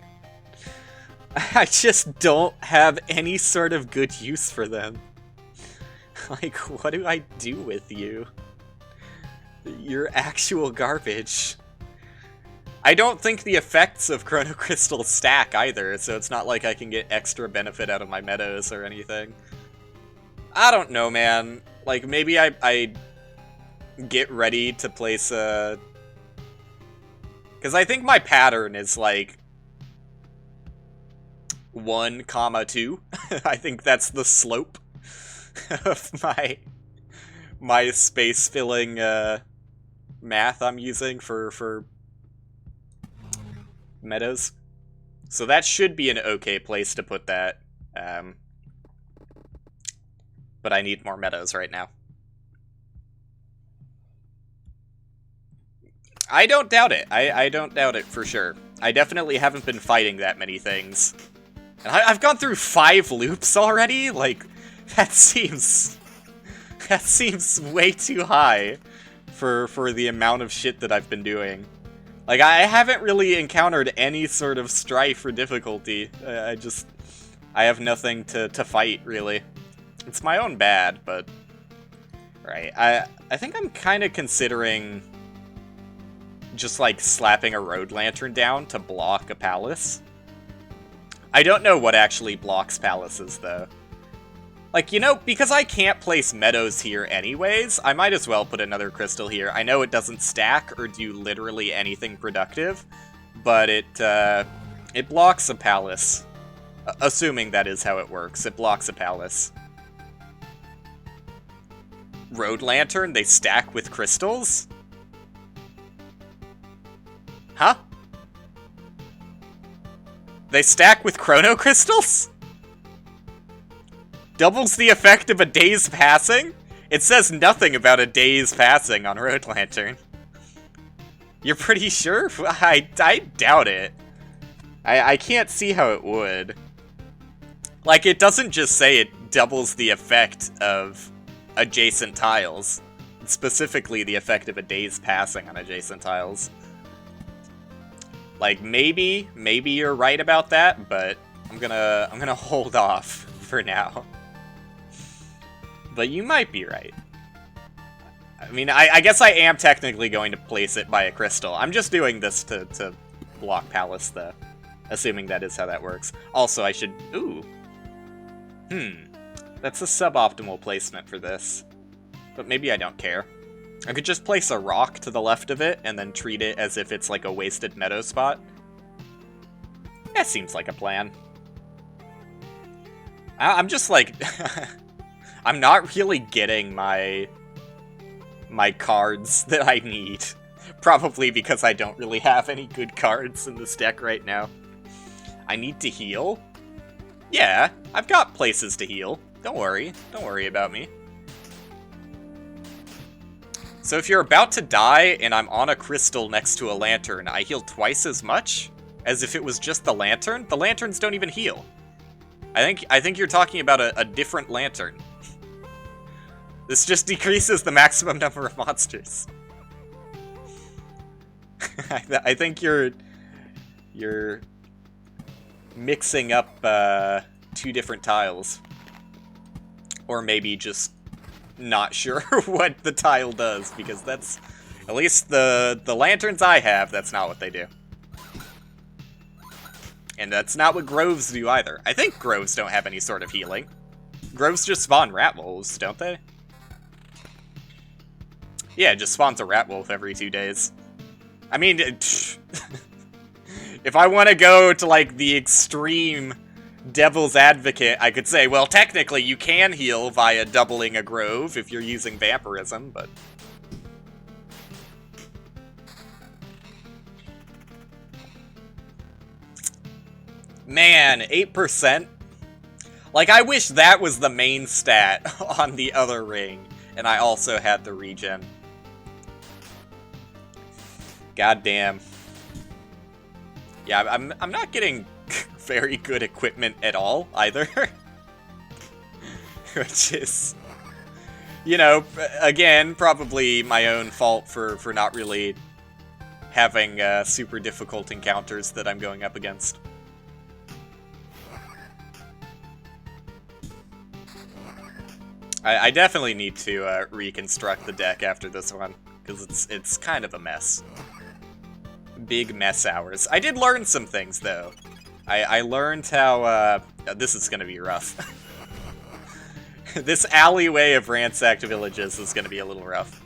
I just don't have any sort of good use for them. Like, what do I do with you? You're actual garbage. I don't think the effects of chrono crystals stack either, so it's not like I can get extra benefit out of my meadows or anything. I don't know, man. Like, maybe I get ready to place a... Because I think my pattern is, like, 1, 2. I think that's the slope of my space-filling math I'm using for meadows. So that should be an okay place to put that. But I need more meadows right now. I don't doubt it. I don't doubt it for sure. I definitely haven't been fighting that many things. And I've gone through 5 loops already? Like, that seems way too high for the amount of shit that I've been doing. Like, I haven't really encountered any sort of strife or difficulty. I have nothing to fight, really. It's my own bad, but... Right, I think I'm kind of considering just, like, slapping a road lantern down to block a palace. I don't know what actually blocks palaces, though. Like, you know, because I can't place meadows here anyways, I might as well put another crystal here. I know it doesn't stack or do literally anything productive, but it blocks a palace. Assuming that is how it works. It blocks a palace. Road lantern, they stack with crystals? Huh? They stack with chrono crystals? Doubles the effect of a day's passing? It says nothing about a day's passing on Road Lantern. You're pretty sure? I doubt it. I can't see how it would. Like, it doesn't just say it doubles the effect of adjacent tiles. Specifically, the effect of a day's passing on adjacent tiles. Like, maybe you're right about that, but I'm gonna hold off for now. But you might be right. I mean, I guess I am technically going to place it by a crystal. I'm just doing this to block Palace, though. Assuming that is how that works. Also, I should... Ooh. That's a suboptimal placement for this. But maybe I don't care. I could just place a rock to the left of it, and then treat it as if it's like a wasted meadow spot. That seems like a plan. I'm just like... I'm not really getting my cards that I need. Probably because I don't really have any good cards in this deck right now. I need to heal? Yeah, I've got places to heal. Don't worry about me. So if you're about to die and I'm on a crystal next to a lantern, I heal twice as much? As if it was just the lantern? The lanterns don't even heal. I think you're talking about a different lantern. This just decreases the maximum number of monsters. I think you're mixing up 2 different tiles. Or maybe just not sure what the tile does, because that's, at least the lanterns I have, that's not what they do. And that's not what groves do either. I think groves don't have any sort of healing. Groves just spawn rat wolves, don't they? Yeah, it just spawns a rat wolf every 2 days. I mean, if I want to go to, like, the extreme devil's advocate, I could say, well, technically you can heal via doubling a grove if you're using vampirism, but... Man, 8%? Like, I wish that was the main stat on the other ring, and I also had the regen. God damn. Yeah, I'm not getting very good equipment at all, either. Which is, you know, again, probably my own fault for not really having super difficult encounters that I'm going up against. I definitely need to reconstruct the deck after this one, because it's kind of a mess. Big mess hours. I did learn some things, though. I learned how, this is gonna be rough. This alleyway of ransacked villages is gonna be a little rough.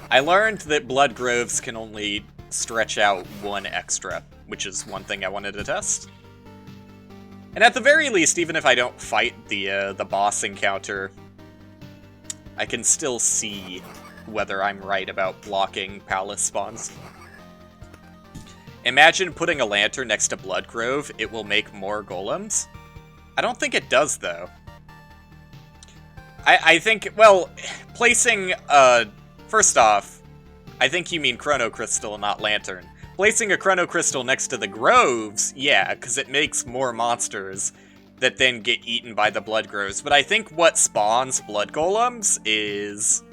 I learned that blood groves can only stretch out 1 extra, which is one thing I wanted to test. And at the very least, even if I don't fight the boss encounter, I can still see whether I'm right about blocking palace spawns. Imagine putting a lantern next to Blood Grove, it will make more golems? I don't think it does, though. I think, well, placing, first off, I think you mean Chrono Crystal, not Lantern. Placing a Chrono Crystal next to the Groves, yeah, because it makes more monsters that then get eaten by the Blood Groves. But I think what spawns Blood Golems is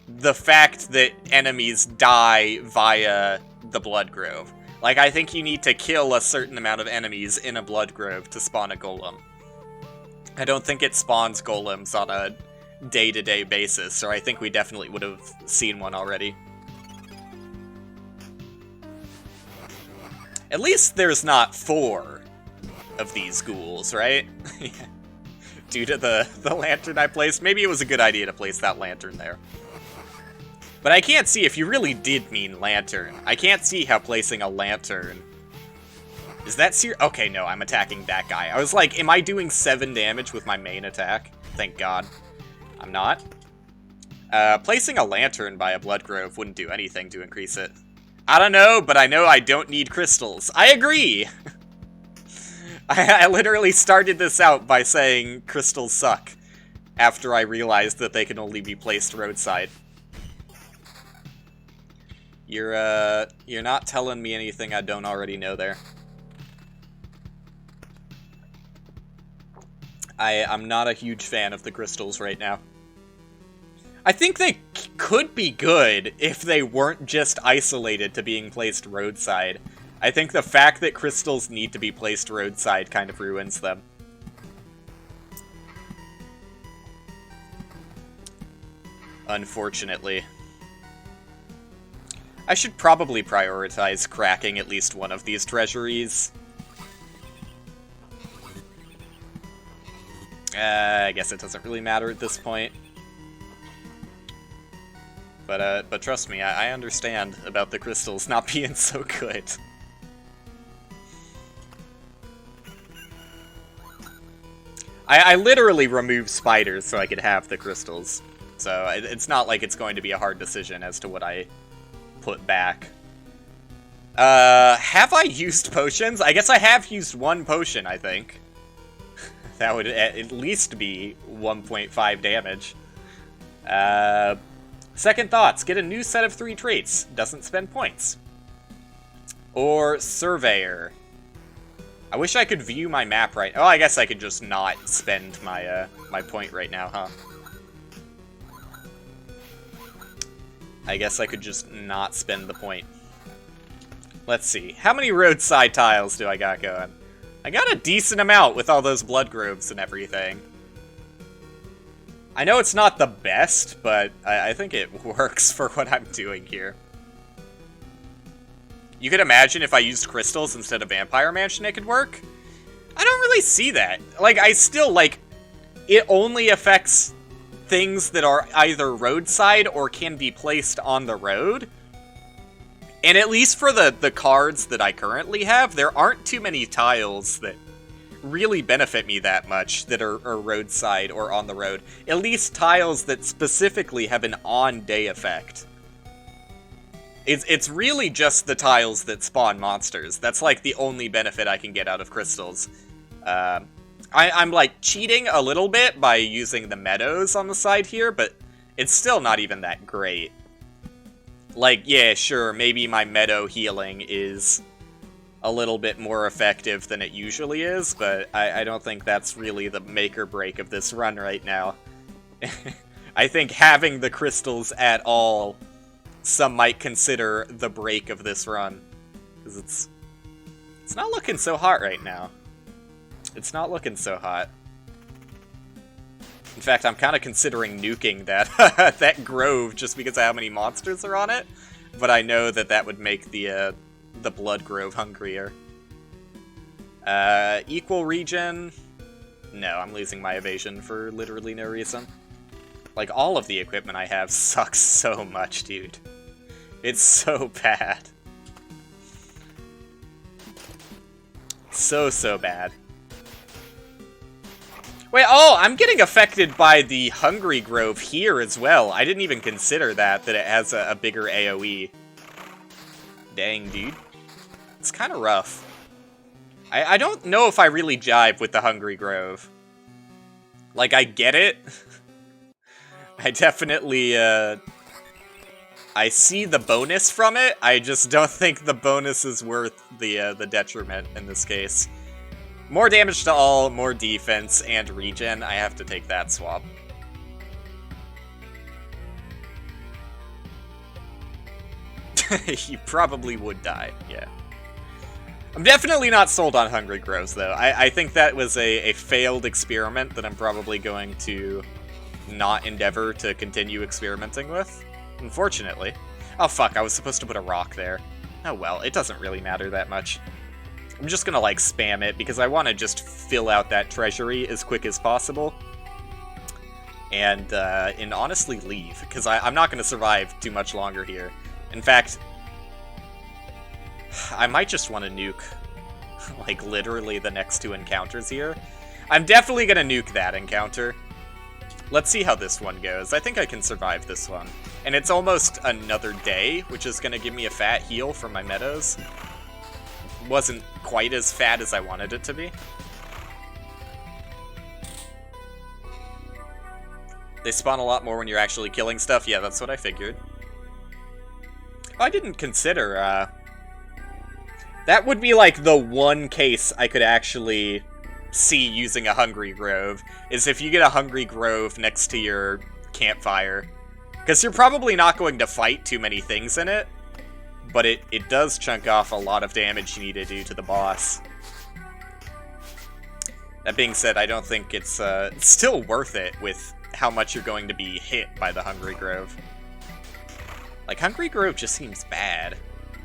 the fact that enemies die via the Blood Grove. Like, I think you need to kill a certain amount of enemies in a Blood Grove to spawn a Golem. I don't think it spawns golems on a day-to-day basis, so I think we definitely would have seen one already. At least there's not 4 of these ghouls, right? Due to the lantern I placed. Maybe it was a good idea to place that lantern there. But I can't see, if you really did mean lantern, I can't see how placing a lantern... Is that serious? Okay, no, I'm attacking that guy. I was like, am I doing 7 damage with my main attack? Thank God. I'm not. Placing a lantern by a Blood Grove wouldn't do anything to increase it. I don't know, but I know I don't need crystals. I agree! I literally started this out by saying crystals suck, after I realized that they can only be placed roadside. You're not telling me anything I don't already know there. I'm not a huge fan of the crystals right now. I think they could be good if they weren't just isolated to being placed roadside. I think the fact that crystals need to be placed roadside kind of ruins them. Unfortunately. I should probably prioritize cracking at least one of these treasuries. I guess it doesn't really matter at this point. But trust me, I understand about the crystals not being so good. I literally removed spiders so I could have the crystals. So it's not like it's going to be a hard decision as to what I put back. Have I used potions? I guess I have used 1 potion, I think. That would at least be 1.5 damage. Second thoughts. Get a new set of 3 traits. Doesn't spend points. Or Surveyor. I wish I could view my map right... Oh, I guess I could just not spend my, my point right now, huh? I guess I could just not spend the point. Let's see. How many roadside tiles do I got going? I got a decent amount with all those blood groves and everything. I know it's not the best, but I think it works for what I'm doing here. You could imagine if I used crystals instead of Vampire Mansion, it could work? I don't really see that. Like, I still, like, it only affects things that are either roadside or can be placed on the road. And at least for the cards that I currently have, there aren't too many tiles that really benefit me that much that are roadside or on the road. At least tiles that specifically have an on-day effect. It's really just the tiles that spawn monsters. That's like the only benefit I can get out of crystals. I'm like cheating a little bit by using the meadows on the side here, but it's still not even that great. Like, yeah, sure, maybe my meadow healing is a little bit more effective than it usually is, but I don't think that's really the make or break of this run right now. I think having the crystals at all, some might consider the break of this run. Because it's not looking so hot right now. It's not looking so hot. In fact, I'm kind of considering nuking that that grove just because of how many monsters are on it. But I know that that would make the blood grove hungrier. Equal region. No, I'm losing my evasion for literally no reason. Like, all of the equipment I have sucks so much, dude. It's so bad. So bad. Wait, oh, I'm getting affected by the Hungry Grove here as well. I didn't even consider that it has a bigger AoE. Dang, dude. It's kind of rough. I don't know if I really jive with the Hungry Grove. Like, I get it. I definitely, I see the bonus from it. I just don't think the bonus is worth the detriment in this case. More damage to all, more defense, and regen. I have to take that swap. You probably would die, yeah. I'm definitely not sold on Hungry Groves, though. I think that was a failed experiment that I'm probably going to not endeavor to continue experimenting with, unfortunately. Oh fuck, I was supposed to put a rock there. Oh well, it doesn't really matter that much. I'm just gonna, like, spam it, because I want to just fill out that treasury as quick as possible. And honestly leave, because I'm not gonna survive too much longer here. In fact, I might just want to nuke, like, literally the next 2 encounters here. I'm definitely gonna nuke that encounter. Let's see how this one goes. I think I can survive this one. And it's almost another day, which is gonna give me a fat heal from my meadows. Wasn't quite as fat as I wanted it to be. They spawn a lot more when you're actually killing stuff. Yeah, that's what I figured. I didn't consider, that would be, like, the one case I could actually see using a Hungry Grove, is if you get a Hungry Grove next to your campfire. Because you're probably not going to fight too many things in it, but it does chunk off a lot of damage you need to do to the boss. That being said, I don't think it's still worth it with how much you're going to be hit by the Hungry Grove. Like, Hungry Grove just seems bad.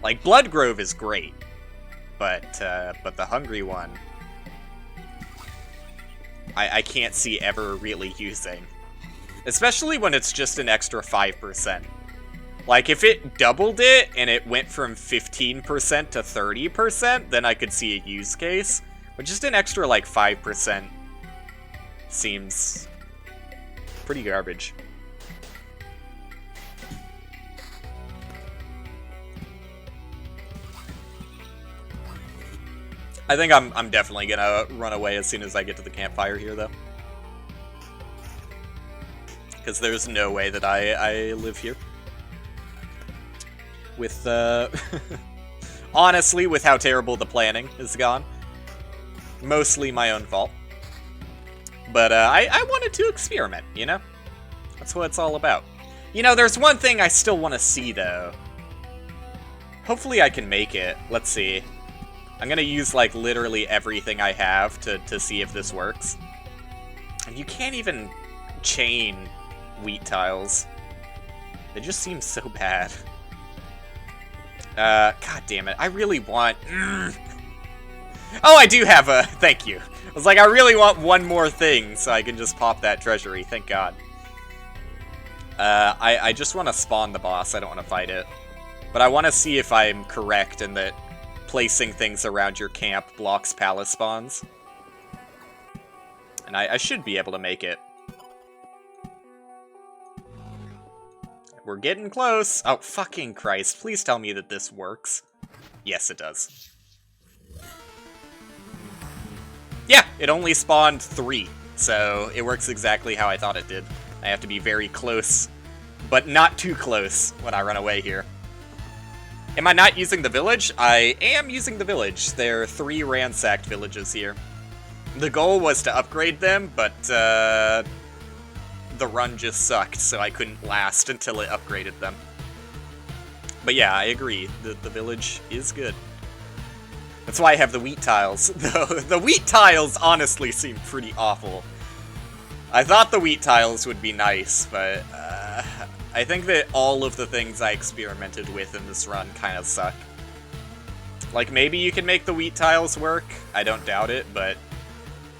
Like, Blood Grove is great, but the Hungry one, I can't see ever really using. Especially when it's just an extra 5%. Like, if it doubled it, and it went from 15% to 30%, then I could see a use case. But just an extra, like, 5% seems pretty garbage. I think I'm definitely gonna run away as soon as I get to the campfire here, though. Because there's no way that I live here. With, honestly, with how terrible the planning has gone. Mostly my own fault. But, I wanted to experiment, you know? That's what it's all about. You know, there's one thing I still want to see, though. Hopefully I can make it. Let's see. I'm gonna use, like, literally everything I have to see if this works. And you can't even chain wheat tiles. They just seem so bad. God damn it. I really want... Oh, I do have a... Thank you. I was like, I really want one more thing so I can just pop that treasury. Thank God. I just want to spawn the boss. I don't want to fight it. But I want to see if I'm correct in that placing things around your camp blocks palace spawns. And I should be able to make it. We're getting close. Oh, fucking Christ. Please tell me that this works. Yes, it does. Yeah, it only spawned 3, so it works exactly how I thought it did. I have to be very close, but not too close when I run away here. Am I not using the village? I am using the village. There are 3 ransacked villages here. The goal was to upgrade them, but the run just sucked, so I couldn't last until it upgraded them. But yeah, I agree. The village is good. That's why I have the wheat tiles. The wheat tiles honestly seem pretty awful. I thought the wheat tiles would be nice, but I think that all of the things I experimented with in this run kind of suck. Like, maybe you can make the wheat tiles work. I don't doubt it, but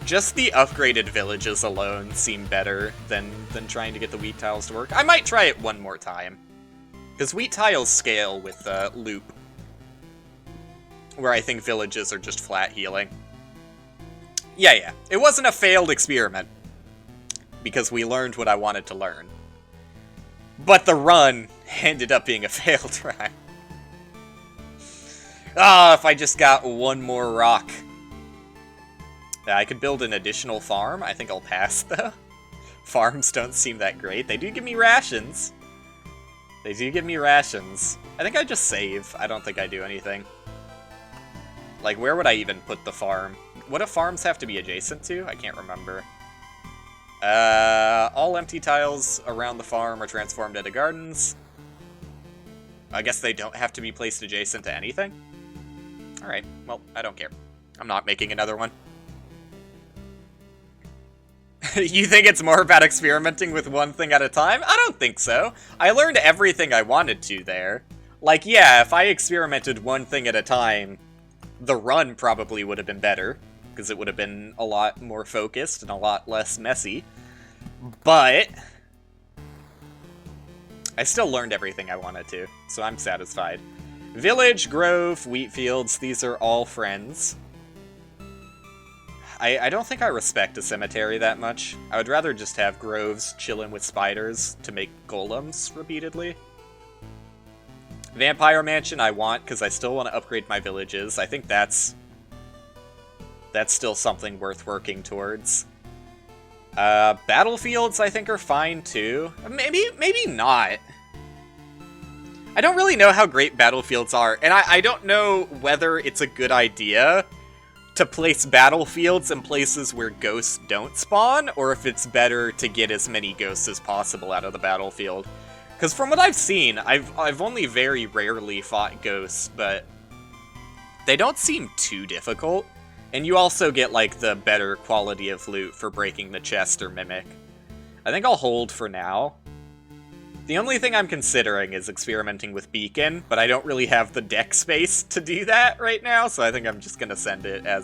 just the upgraded villages alone seem better than trying to get the wheat tiles to work. I might try it one more time. Because wheat tiles scale with loop. Where I think villages are just flat healing. Yeah. It wasn't a failed experiment. Because we learned what I wanted to learn. But the run ended up being a failed run. Ah, if I just got one more rock. Yeah, I could build an additional farm. I think I'll pass, though. Farms don't seem that great. They do give me rations. They do give me rations. I think I just save. I don't think I do anything. Like, where would I even put the farm? What do farms have to be adjacent to? I can't remember. All empty tiles around the farm are transformed into gardens. I guess they don't have to be placed adjacent to anything? Alright, well, I don't care. I'm not making another one. You think it's more about experimenting with one thing at a time? I don't think so. I learned everything I wanted to there. Like, yeah, if I experimented one thing at a time, the run probably would have been better, because it would have been a lot more focused and a lot less messy. But I still learned everything I wanted to, so I'm satisfied. Village, Grove, wheat fields, these are all friends. I don't think I respect a cemetery that much. I would rather just have groves chilling with spiders to make golems repeatedly. Vampire Mansion I want, because I still want to upgrade my villages. I think that's still something worth working towards. Battlefields I think are fine too. Maybe not. I don't really know how great battlefields are, and I don't know whether it's a good idea to place battlefields in places where ghosts don't spawn, or if it's better to get as many ghosts as possible out of the battlefield. Because from what I've seen, I've only very rarely fought ghosts, but they don't seem too difficult. And you also get, like, the better quality of loot for breaking the chest or mimic. I think I'll hold for now. The only thing I'm considering is experimenting with Beacon, but I don't really have the deck space to do that right now, so I think I'm just gonna send it as